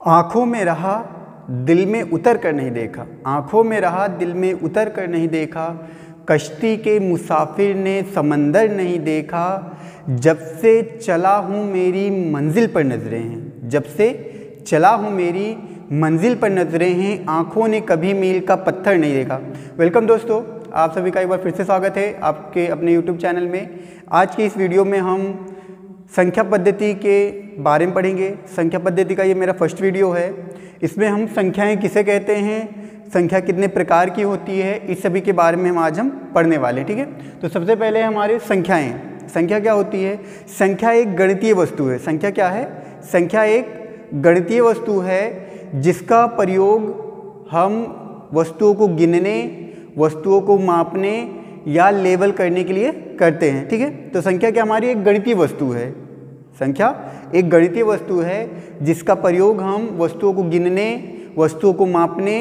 आँखों में रहा दिल में उतर कर नहीं देखा, आँखों में रहा दिल में उतर कर नहीं देखा, कश्ती के मुसाफिर ने समंदर नहीं देखा, जब से चला हूँ मेरी मंजिल पर नजरें हैं, जब से चला हूँ मेरी मंजिल पर नजरें हैं, आँखों ने कभी मील का पत्थर नहीं देखा। वेलकम दोस्तों, आप सभी का एक बार फिर से स्वागत है आपके अपने यूट्यूब चैनल में। आज की इस वीडियो में हम संख्या पद्धति के बारे में पढ़ेंगे। संख्या पद्धति का ये मेरा फर्स्ट वीडियो है। इसमें हम संख्याएं किसे कहते हैं, संख्या कितने प्रकार की होती है, इस सभी के बारे में हम पढ़ने वाले हैं। ठीक है, तो सबसे पहले हमारे संख्याएं। संख्या क्या होती है? संख्या एक गणितीय वस्तु है। संख्या क्या है? संख्या एक गणितीय वस्तु है जिसका प्रयोग हम वस्तुओं को गिनने, वस्तुओं को मापने या लेबल करने के लिए करते हैं। ठीक है, तो संख्या क्या हमारी एक गणितीय वस्तु है। संख्या एक गणितीय वस्तु है जिसका प्रयोग हम वस्तुओं को गिनने, वस्तुओं को मापने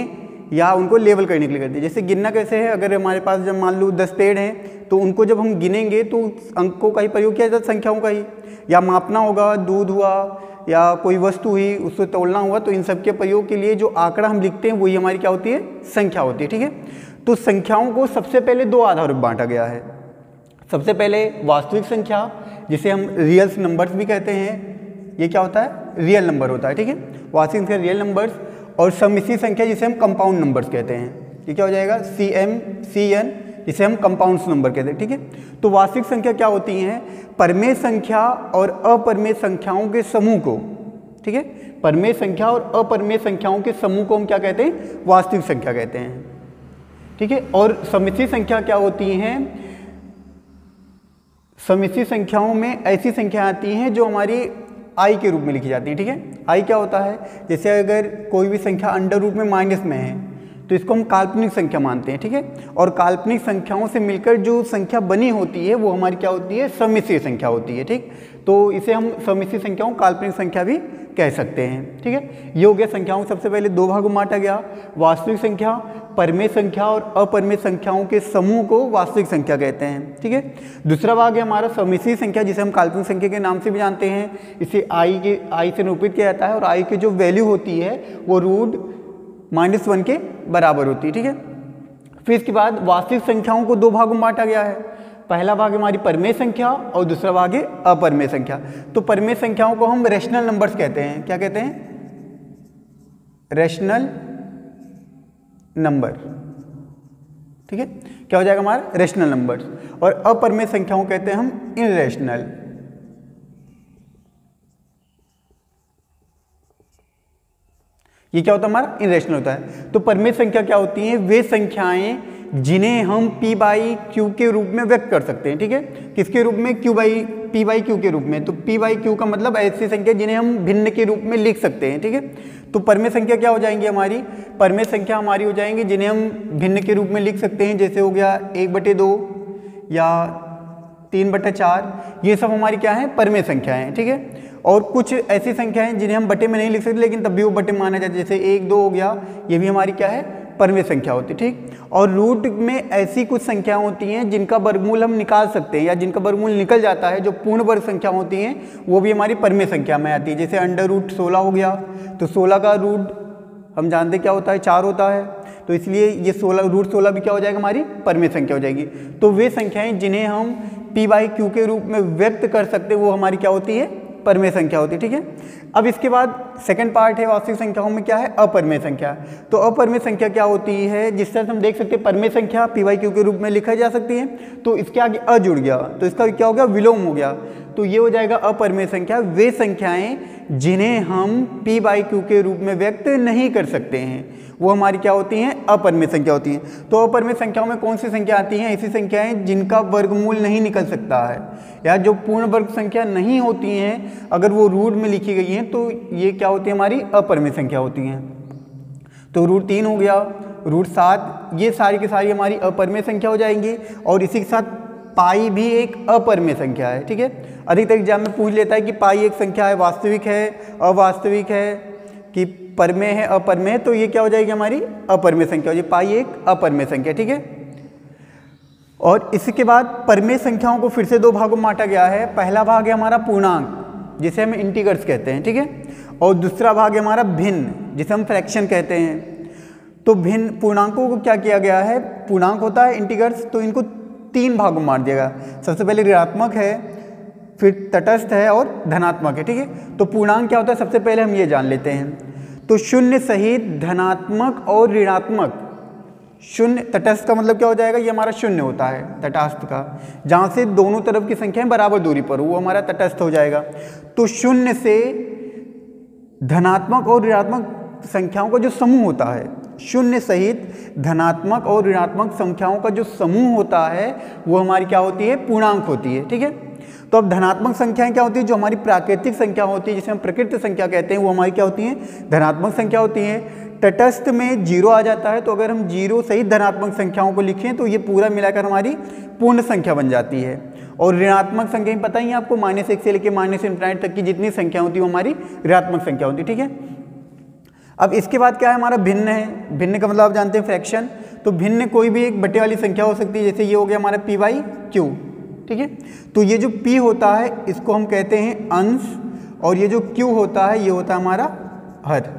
या उनको लेबल करने के लिए करते हैं। जैसे गिनना कैसे है, अगर हमारे पास जब मान लो 10 पेड़ हैं तो उनको जब हम गिनेंगे तो अंकों का ही प्रयोग किया जाता है, संख्याओं का ही। या मापना होगा, दूध हुआ या कोई वस्तु हुई, उसको तोलना हुआ, तो इन सब के प्रयोग के लिए जो आंकड़ा हम लिखते हैं वही हमारी क्या होती है? संख्या होती है। ठीक है, तो संख्याओं को सबसे पहले दो आधारों में बांटा गया है। सबसे पहले वास्तविक संख्या, जिसे हम रियल नंबर्स भी कहते हैं, ये क्या होता है? रियल नंबर होता है। ठीक है, वास्तविक संख्या रियल नंबर्स, और सम्मिश्र संख्या जिसे हम कंपाउंड नंबर्स कहते हैं। ये क्या हो जाएगा? CN जिसे हम कंपाउंड नंबर कहते हैं। ठीक है, तो वास्तविक संख्या क्या होती हैं? परमेय संख्या और अपरमेय संख्याओं के समूह को, ठीक है, परमेय संख्या और अपरमेय संख्याओं के समूह को हम क्या कहते हैं? वास्तविक संख्या कहते हैं। ठीक है, और सम्मिश्र संख्या क्या होती हैं? सम्मिश्र संख्याओं में ऐसी संख्या आती हैं जो हमारी आई के रूप में लिखी जाती है। ठीक है, आई क्या होता है? जैसे अगर कोई भी संख्या अंडर रूट में माइनस में है तो इसको हम काल्पनिक संख्या मानते हैं। ठीक है, और काल्पनिक संख्याओं से मिलकर जो संख्या बनी होती है वो हमारी क्या होती है? सम्मिश्र संख्या होती है। ठीक, तो इसे हम सम्मिश्र संख्याओं, काल्पनिक संख्या भी कह सकते हैं। ठीक है, ये हो गया संख्याओं सबसे पहले दो भागों में बांटा गया। वास्तविक संख्या, परमेय संख्या और अपरमेय संख्याओं के समूह को वास्तविक संख्या कहते हैं। ठीक है, दूसरा भाग है हमारा सम्मिश्र संख्या, जिसे हम काल्पनिक संख्या के नाम से भी जानते हैं। इसे आई से निरूपित किया जाता है और आई की जो वैल्यू होती है वो √-1 के बराबर होती है। ठीक है, फिर इसके बाद वास्तविक संख्याओं को दो भागों में बांटा गया है। पहला भाग हमारी परमेय संख्या और दूसरा भाग है अपरमेय संख्या। तो परमेय संख्याओं को हम रेशनल नंबर्स कहते हैं। क्या कहते हैं? Rational number. ठीक है, क्या हो जाएगा हमारा? Rational numbers. और अपरमेय संख्याओं कहते हैं हम इनरेशनल। ये क्या होता है हमारा? इनरेशनल होता है। तो परमेय संख्या क्या होती है? वे संख्याएं जिन्हें हम P/Q के रूप में व्यक्त कर सकते हैं। ठीक है, किसके रूप में? P/Q के रूप में। तो P/Q का मतलब ऐसी संख्या जिन्हें हम भिन्न के रूप में लिख सकते हैं। ठीक है, तो परमेय संख्या क्या हो जाएंगी हमारी? परमेय संख्या हमारी हो जाएंगी जिन्हें हम भिन्न के रूप में लिख सकते हैं। जैसे हो गया 1/2 या 3/4, ये सब हमारी क्या है? परमेय संख्याएं हैं। ठीक है, और कुछ ऐसी संख्याएं जिन्हें हम बटे में नहीं लिख सकते लेकिन तब भी वो बटे माना जाता है। जैसे 1, 2 हो गया, ये भी हमारी क्या है? परमेय संख्या होती है। ठीक, और रूट में ऐसी कुछ संख्याएं होती हैं जिनका वर्गमूल हम निकाल सकते हैं या जिनका वर्गमूल निकल जाता है, जो पूर्ण वर्ग संख्या होती हैं, वो भी हमारी परमेय संख्या में आती है। जैसे √16 हो गया, तो 16 का रूट हम जानते क्या होता है? 4 होता है। तो इसलिए ये √16 भी क्या हो जाएगा? हमारी परमेय संख्या हो जाएगी। तो वे संख्याएं जिन्हें हम P/Q के रूप में व्यक्त कर सकते हैं वो हमारी क्या होती है? परमेय संख्या होती है। ठीक है, अब इसके बाद सेकंड पार्ट है वास्तविक संख्याओं में क्या है? अपरमेय संख्या। तो अपरमेय संख्या क्या होती है? जिस तरह से हम देख सकते हैं परमेय संख्या P/Q के रूप में लिखा जा सकती है, तो इसके आगे अ जुड़ गया तो इसका क्या हो गया? विलोम हो गया। तो ये हो जाएगा अपरमेय संख्या, वे संख्याएं जिन्हें हम P/Q के रूप में व्यक्त नहीं कर सकते हैं वो हमारी क्या होती हैं? अपरमेय संख्या होती हैं। तो अपरमेय संख्याओं में कौन सी संख्या आती हैं? ऐसी संख्याएं जिनका वर्गमूल नहीं निकल सकता है या जो पूर्ण वर्ग संख्या नहीं होती हैं, अगर वो रूट में लिखी गई हैं तो ये क्या होती है? हमारी अपरमेय संख्या होती हैं। तो √3 हो गया, √7, ये सारी की सारी हमारी अपरमेय संख्या हो जाएंगी। और इसी के साथ पाई भी एक अपरमेय संख्या है। ठीक है, अधिकतर एग्जाम में पूछ लेता है कि पाई एक संख्या है, वास्तविक है, अवास्तविक है, कि परमेय है, अपरमेय है, तो ये क्या हो जाएगी? हमारी अपरमेय संख्या हो जाएगी। पाई एक अपरमेय संख्या। ठीक है, और इसके बाद परमेय संख्याओं को फिर से दो भागों में बांटा गया है। पहला भाग है हमारा पूर्णांक, जिसे हम इंटीग्रल्स कहते हैं। ठीक है, और दूसरा भाग है हमारा भिन्न, जिसे हम फ्रैक्शन कहते हैं। तो भिन्न पूर्णांकों को क्या किया गया है, पूर्णांक होता है इंटीग्रल्स, तो इनको 3 भागों में बांट दिया गया। सबसे पहले ऋणात्मक है, फिर तटस्थ है और धनात्मक है, ठीक है। तो पूर्णांक क्या होता है सबसे पहले हम ये जान लेते हैं। तो शून्य सहित धनात्मक और ऋणात्मक, शून्य तटस्थ का मतलब क्या हो जाएगा, ये हमारा शून्य होता है तटस्थ का, जहाँ से दोनों तरफ की संख्याएं बराबर दूरी पर हो, वो हमारा तटस्थ हो जाएगा। तो शून्य से धनात्मक और ऋणात्मक संख्याओं का जो समूह होता है, शून्य सहित धनात्मक और ऋणात्मक संख्याओं का जो समूह होता है वो हमारी क्या होती है, पूर्णांक होती है, ठीक है। तो अब धनात्मक संख्याएं क्या होती है, जो हमारी प्राकृतिक संख्या होती है, जिसे हम प्रकृति संख्या कहते हैं, वो हमारी क्या होती हैं, धनात्मक संख्या होती है। तटस्थ में 0 आ जाता है, तो अगर हम 0 सहित धनात्मक संख्याओं को लिखें तो ये पूरा मिलाकर हमारी पूर्ण संख्या बन जाती है। और ऋणात्मक संख्या पता ही है आपको, -1 से लेकर -∞ तक की जितनी संख्या होती है वो हमारी ऋणात्मक संख्या होती है, ठीक है। अब इसके बाद क्या है, हमारा भिन्न है। भिन्न का मतलब आप जानते हैं फ्रैक्शन। तो भिन्न कोई भी एक बटे वाली संख्या हो सकती है, जैसे ये हो गया हमारा p/q, ठीक है। तो ये जो p होता है इसको हम कहते हैं अंश, और ये जो q होता है ये होता है हमारा हर,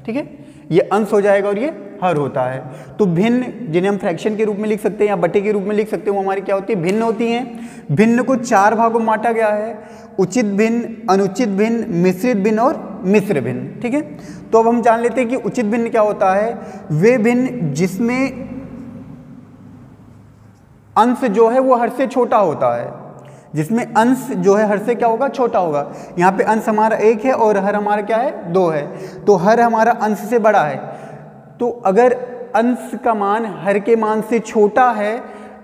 ठीक है। ये अंश हो जाएगा और ये हर होता है। तो भिन्न, जिन्हें हम फ्रैक्शन के रूप में लिख सकते हैं या बटे के रूप में लिख सकते हैं, वो हमारी क्या होती है, भिन्न होती हैं। भिन्न को 4 भागों में बांटा गया है, उचित भिन्न, अनुचित भिन्न, मिश्रित भिन्न और मिश्र भिन्न, ठीक है। तो अब हम जान लेते हैं कि उचित भिन्न क्या होता है। वे भिन्न जिसमें अंश जो है वो हर से छोटा होता है, जिसमें अंश जो है हर से क्या होगा, छोटा होगा। यहाँ पे अंश हमारा 1 है और हर हमारा क्या है, 2 है। तो हर हमारा अंश से बड़ा है। तो अगर अंश का मान हर के मान से छोटा है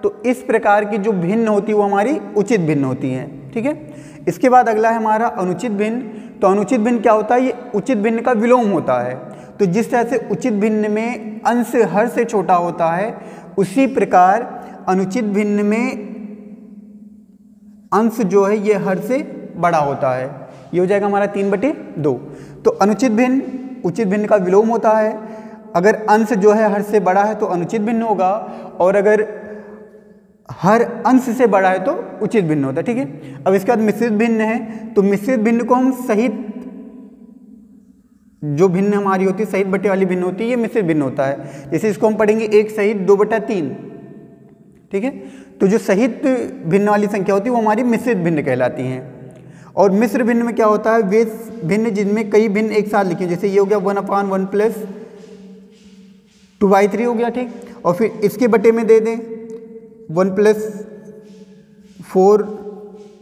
तो इस प्रकार की जो भिन्न होती है वो हमारी उचित भिन्न होती है, ठीक है। इसके बाद अगला है हमारा अनुचित भिन्न। तो अनुचित भिन्न क्या होता है, ये उचित भिन्न का विलोम होता है। तो जिस तरह से उचित भिन्न में अंश हर से छोटा होता है, उसी प्रकार अनुचित भिन्न में अंश जो है ये हर से बड़ा होता है। ये हो जाएगा हमारा 3/2। तो अनुचित भिन्न उचित भिन्न का विलोम होता है। अगर अंश जो है हर से बड़ा है तो अनुचित भिन्न होगा, और अगर हर अंश से बड़ा है तो उचित भिन्न होता है, ठीक है। अब इसके बाद मिश्रित भिन्न है। तो मिश्रित भिन्न को हम सहित, जो भिन्न हमारी होती है सहित बटे वाली भिन्न होती है, ये मिश्रित भिन्न होता है। जैसे इसको हम पढ़ेंगे 1 सहित 2/3, ठीक है। तो जो सहित भिन्न वाली संख्या होती है वो हमारी मिश्रित भिन्न कहलाती हैं। और मिश्र भिन्न में क्या होता है, वे भिन्न जिनमें कई भिन्न एक साथ लिखे, जैसे ये हो गया 1/1 + 2/3 हो गया, ठीक। और फिर इसके बटे में दे दें 1 + 4,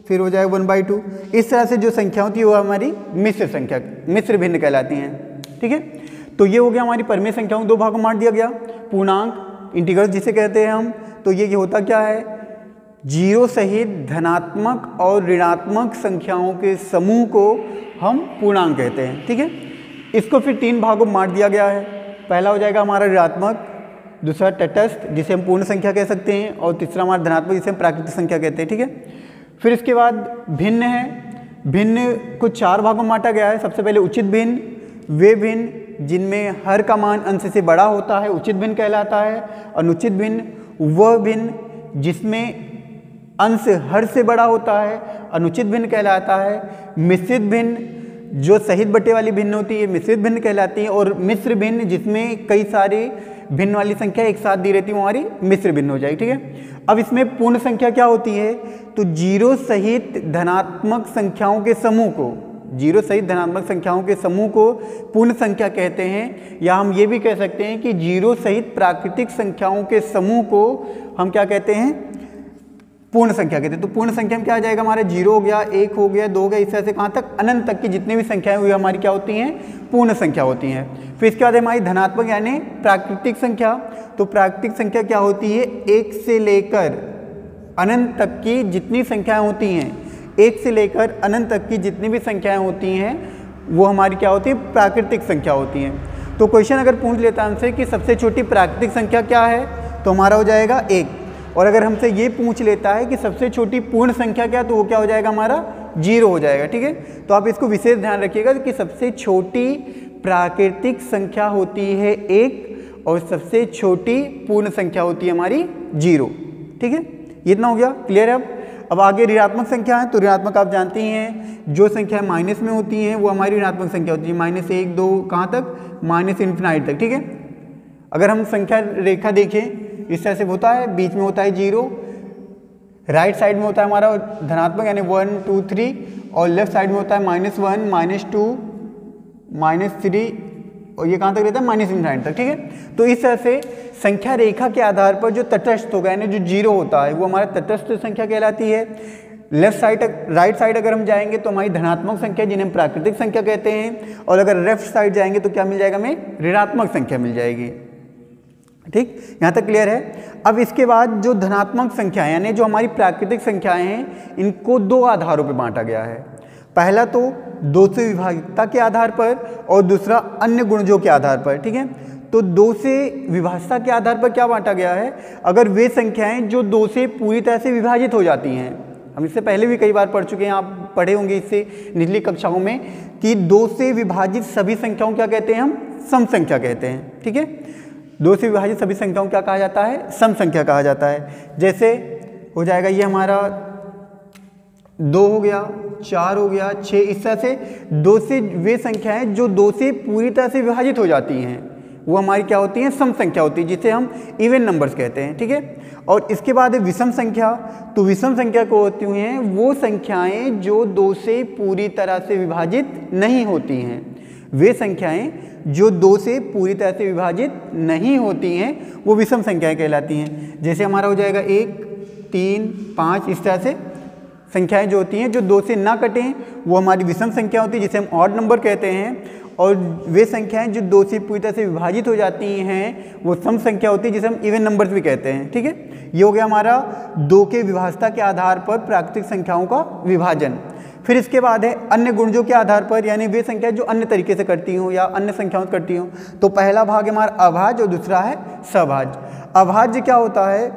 फिर हो जाएगा 1/2। इस तरह से जो संख्या होती है वो हमारी मिश्र संख्या, मिश्र भिन्न कहलाती हैं, ठीक है। तो ये हो गया हमारी परिमेय संख्याओं को 2 भागों में बांट दिया गया। पूर्णांक इंटीग्रल जिसे कहते हैं हम, तो ये होता क्या है, 0 सहित धनात्मक और ऋणात्मक संख्याओं के समूह को हम पूर्णांक कहते हैं, ठीक है। इसको फिर 3 भागों में बांट दिया गया है। पहला हो जाएगा हमारा ऋणात्मक, दूसरा तटस्थ जिसे हम पूर्ण संख्या कह सकते हैं, और तीसरा हमारा धनात्मक जिसे हम प्राकृतिक संख्या कहते हैं, ठीक है। फिर इसके बाद भिन्न है। भिन्न को 4 भागों में बांटा गया है। सबसे पहले उचित भिन्न, वे भिन्न जिनमें हर का मान अंश से बड़ा होता है, उचित भिन्न कहलाता है। अनुचित भिन्न वह भिन्न जिसमें अंश हर से बड़ा होता है, अनुचित भिन्न कहलाता है। मिश्रित भिन्न जो सहित बटे वाली भिन्न होती है, मिश्रित भिन्न कहलाती है। और मिश्र भिन्न जिसमें कई सारी भिन्न वाली संख्या एक साथ दी रहती है, वो हमारी मिश्र भिन्न हो जाएगी, ठीक है। अब इसमें पूर्ण संख्या क्या होती है, तो 0 सहित धनात्मक संख्याओं के समूह को, 0 सहित धनात्मक संख्याओं के समूह को पूर्ण संख्या कहते हैं। या हम ये भी कह सकते हैं कि 0 सहित प्राकृतिक संख्याओं के समूह को हम क्या कहते हैं, पूर्ण संख्या कहते हैं। तो पूर्ण संख्या में क्या आ जाएगा हमारा, 0 हो गया, 1 हो गया, 2 हो गया, इस तरह से कहाँ तक, अनंत तक की जितनी भी संख्याएं हुई हमारी क्या होती हैं, पूर्ण संख्या होती हैं। फिर इसके बाद हमारी धनात्मक यानी प्राकृतिक संख्या। तो प्राकृतिक संख्या क्या होती है, 1 से लेकर अनंत तक की जितनी संख्याएं होती हैं, 1 से लेकर अनंत तक की जितनी भी संख्याएं होती हैं वो हमारी क्या होती है, प्राकृतिक संख्या होती हैं। तो क्वेश्चन अगर पूछ लेता है हमसे कि सबसे छोटी प्राकृतिक संख्या क्या है, तो हमारा हो जाएगा 1। और अगर हमसे ये पूछ लेता है कि सबसे छोटी पूर्ण संख्या क्या, तो वो क्या हो जाएगा हमारा 0 हो जाएगा, ठीक है। तो आप इसको विशेष ध्यान रखिएगा कि सबसे छोटी प्राकृतिक संख्या होती है 1 और सबसे छोटी पूर्ण संख्या होती है हमारी 0, ठीक है। इतना हो गया, क्लियर है। अब आगे ऋणात्मक संख्या है, तो ऋणात्मक आप जानते ही हैं जो संख्या माइनस में होती हैं वो हमारी ऋणात्मक संख्या होती है, -1 2 कहाँ तक, माइनस इन्फिनाइट तक, ठीक है। अगर हम संख्या रेखा देखें इस तरह से होता है, बीच में होता है 0, राइट साइड में होता है हमारा धनात्मक यानी 1 2 3 और लेफ्ट साइड में होता है -1 -2 -3 और ये कहाँ तक रहता है -∞ तक, ठीक है। तो इस तरह से संख्या रेखा के आधार पर जो तटस्थ होगा यानी जो 0 होता है वो हमारा तटस्थ संख्या कहलाती है। लेफ्ट साइड राइट साइड अगर हम जाएंगे तो हमारी धनात्मक संख्या जिन्हें हम प्राकृतिक संख्या कहते हैं, और अगर लेफ्ट साइड जाएंगे तो क्या मिल जाएगा, हमें ऋणात्मक संख्या मिल जाएगी। ठीक, यहाँ तक क्लियर है। अब इसके बाद जो धनात्मक संख्याएं यानी जो हमारी प्राकृतिक संख्याएं हैं इनको दो आधारों पर बांटा गया है। पहला तो 2 से विभाज्यता के आधार पर और दूसरा अन्य गुणजों के आधार पर, ठीक है। तो 2 से विभाज्यता के आधार पर क्या बांटा गया है, अगर वे संख्याएं जो 2 से पूरी तरह से विभाजित हो जाती हैं, हम इससे पहले भी कई बार पढ़ चुके हैं, आप पढ़े होंगे इससे निचली कक्षाओं में कि 2 से विभाजित सभी संख्याओं क्या कहते हैं, हम सम संख्या कहते हैं, ठीक है। 2 से विभाजित सभी संख्याओं क्या कहा जाता है, सम संख्या कहा जाता है। जैसे हो जाएगा ये हमारा 2 हो गया, 4 हो गया, 6, इस तरह से 2 से वे संख्याएं जो 2 से पूरी तरह से विभाजित हो जाती हैं वो हमारी क्या होती हैं, सम संख्या होती है, जिसे हम इवन नंबर्स कहते हैं, ठीक है। और इसके बाद है विषम संख्या। तो विषम संख्या को होती हैं वो संख्याएं जो 2 से पूरी तरह से विभाजित नहीं होती हैं, वे संख्याएं जो 2 से पूरी तरह से विभाजित नहीं होती हैं वो विषम संख्याएं कहलाती हैं। जैसे हमारा हो जाएगा 1 3 5, इस तरह से संख्याएं जो होती हैं जो 2 से ना कटें वो हमारी विषम संख्या होती है, जिसे हम ऑड नंबर कहते हैं। और वे संख्याएं जो 2 से पूरी तरह से विभाजित हो जाती हैं वो सम संख्या होती है, जिसे हम इवन नंबर्स भी कहते हैं, ठीक है। ये हो गया हमारा 2 के विभाज्यता के आधार पर प्राकृतिक संख्याओं का विभाजन। फिर इसके बाद है अन्य गुणजों के आधार पर, यानी वे संख्या जो अन्य तरीके से करती हों या अन्य संख्याओं से करती हों। तो पहला भाग हमारा अभाज्य और दूसरा है सभाज्य। अभाज्य क्या होता है,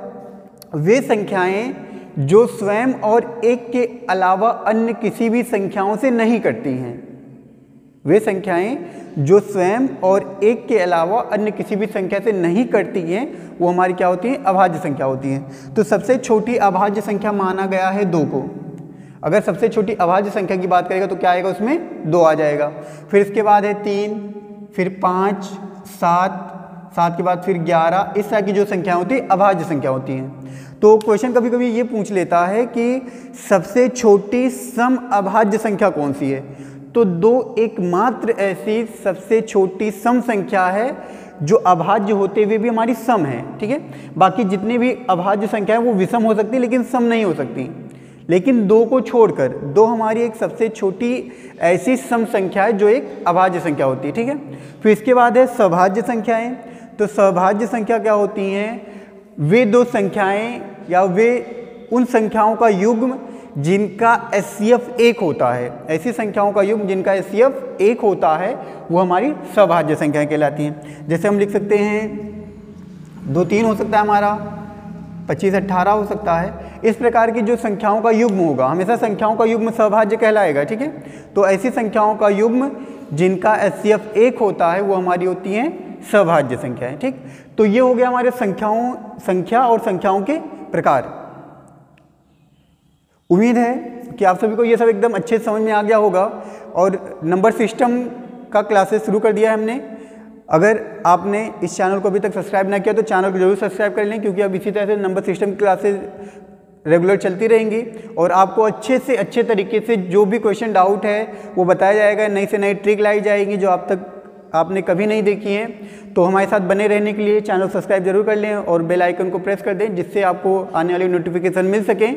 वे संख्याएं जो स्वयं और 1 के अलावा अन्य किसी भी संख्याओं से नहीं कटती हैं। वे संख्याएं जो स्वयं और 1 के अलावा अन्य किसी भी संख्या से नहीं कटती हैं वो हमारी क्या होती हैं, अभाज्य संख्या होती हैं। तो सबसे छोटी अभाज्य संख्या माना गया है 2 को। अगर सबसे छोटी अभाज्य संख्या की बात करेगा तो क्या आएगा, उसमें 2 आ जाएगा। फिर इसके बाद है 3, फिर 5 7 के बाद फिर 11, इस तरह की जो संख्या होती है अभाज्य संख्या होती हैं। तो क्वेश्चन कभी कभी ये पूछ लेता है कि सबसे छोटी सम अभाज्य संख्या कौन सी है। तो 2 एकमात्र ऐसी सबसे छोटी सम संख्या है जो अभाज्य होते हुए भी हमारी सम है, ठीक है। बाकी जितनी भी अभाज्य संख्या है वो विषम हो सकती है लेकिन सम नहीं हो सकती। लेकिन 2 को छोड़कर 2 हमारी एक सबसे छोटी ऐसी सम संख्या है जो एक अभाज्य संख्या होती है, ठीक है। फिर इसके बाद है सभाज्य संख्याएं। तो सभाज्य संख्या क्या होती हैं, वे 2 संख्याएं या वे उन संख्याओं का युग्म जिनका HCF 1 होता है। ऐसी संख्याओं का युग्म जिनका HCF 1 होता है वो हमारी सभाज्य संख्याएं कहलाती हैं। जैसे हम लिख सकते हैं 2 3 हो सकता है हमारा, 25 18 हो सकता है। इस प्रकार की जो संख्याओं का युग्म होगा, हमेशा संख्याओं का युग्म सभाज्य कहलाएगा, ठीक है। तो ऐसी संख्याओं का युग्म जिनका HCF 1 होता है वो हमारी होती हैं सभाज्य संख्याएं, ठीक। तो ये हो गया हमारे संख्या और संख्याओं के प्रकार। उम्मीद है कि आप सभी को ये सब एकदम अच्छे से समझ में आ गया होगा। और नंबर सिस्टम का क्लासेस शुरू कर दिया है हमने। अगर आपने इस चैनल को अभी तक सब्सक्राइब ना किया तो चैनल को जरूर सब्सक्राइब कर लें, क्योंकि अब इसी तरह से नंबर सिस्टम की क्लासेस रेगुलर चलती रहेंगी और आपको अच्छे से अच्छे तरीके से जो भी क्वेश्चन डाउट है वो बताया जाएगा। नई से नई ट्रिक लाई जाएगी जो आप तक आपने कभी नहीं देखी है। तो हमारे साथ बने रहने के लिए चैनल सब्सक्राइब जरूर कर लें और बेल आइकन को प्रेस कर दें, जिससे आपको आने वाली नोटिफिकेशन मिल सके।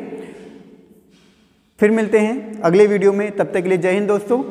फिर मिलते हैं अगले वीडियो में, तब तक के लिए जय हिंद दोस्तों।